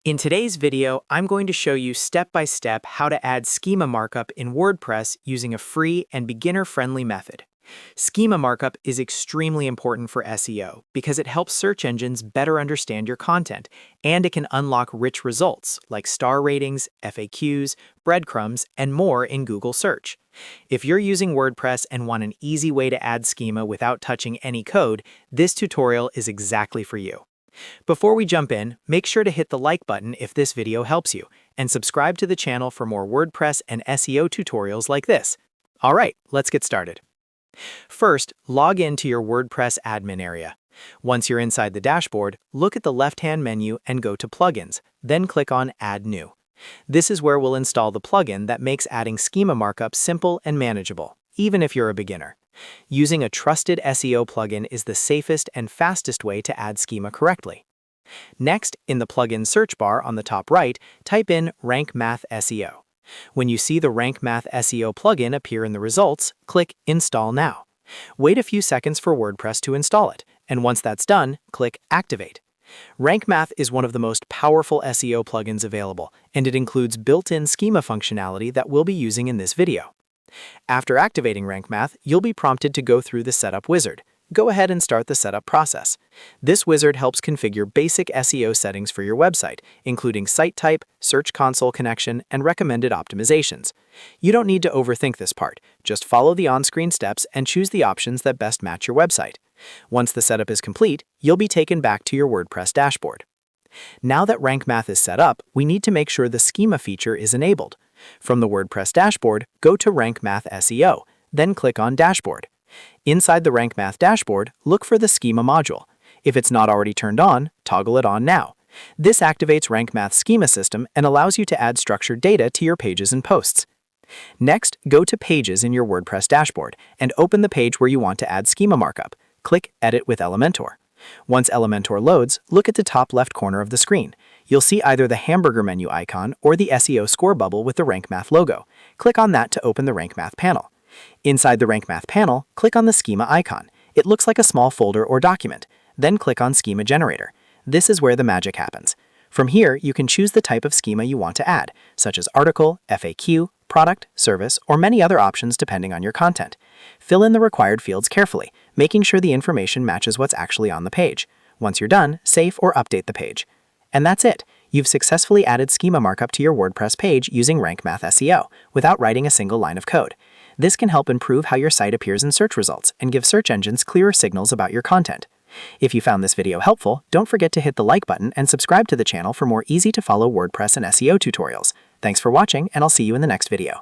In today's video, I'm going to show you step-by-step how to add schema markup in WordPress using a free and beginner-friendly method. Schema markup is extremely important for SEO because it helps search engines better understand your content, and it can unlock rich results like star ratings, FAQs, breadcrumbs, and more in Google search. If you're using WordPress and want an easy way to add schema without touching any code, this tutorial is exactly for you. Before we jump in, make sure to hit the like button if this video helps you, and subscribe to the channel for more WordPress and SEO tutorials like this. Alright, let's get started. First, log into your WordPress admin area. Once you're inside the dashboard, look at the left-hand menu and go to Plugins, then click on Add New. This is where we'll install the plugin that makes adding schema markup simple and manageable, even if you're a beginner. Using a trusted SEO plugin is the safest and fastest way to add schema correctly. Next, in the plugin search bar on the top right, type in Rank Math SEO. When you see the Rank Math SEO plugin appear in the results, click Install Now. Wait a few seconds for WordPress to install it, and once that's done, click Activate. Rank Math is one of the most powerful SEO plugins available, and it includes built-in schema functionality that we'll be using in this video. After activating Rank Math, you'll be prompted to go through the Setup wizard. Go ahead and start the setup process. This wizard helps configure basic SEO settings for your website, including site type, search console connection, and recommended optimizations. You don't need to overthink this part. Just follow the on-screen steps and choose the options that best match your website. Once the setup is complete, you'll be taken back to your WordPress dashboard. Now that Rank Math is set up, we need to make sure the schema feature is enabled. From the WordPress dashboard, go to Rank Math SEO, then click on Dashboard. Inside the Rank Math dashboard, look for the schema module. If it's not already turned on, toggle it on now. This activates Rank Math's schema system and allows you to add structured data to your pages and posts. Next, go to Pages in your WordPress dashboard and open the page where you want to add schema markup. Click Edit with Elementor. Once Elementor loads, look at the top left corner of the screen. You'll see either the hamburger menu icon or the SEO score bubble with the Rank Math logo. Click on that to open the Rank Math panel. Inside the Rank Math panel, click on the schema icon. It looks like a small folder or document. Then click on Schema Generator. This is where the magic happens. From here, you can choose the type of schema you want to add, such as article, FAQ, product, service, or many other options depending on your content. Fill in the required fields carefully, making sure the information matches what's actually on the page. Once you're done, save or update the page. And that's it. You've successfully added schema markup to your WordPress page using Rank Math SEO without writing a single line of code. This can help improve how your site appears in search results and give search engines clearer signals about your content. If you found this video helpful, don't forget to hit the like button and subscribe to the channel for more easy-to-follow WordPress and SEO tutorials. Thanks for watching, and I'll see you in the next video.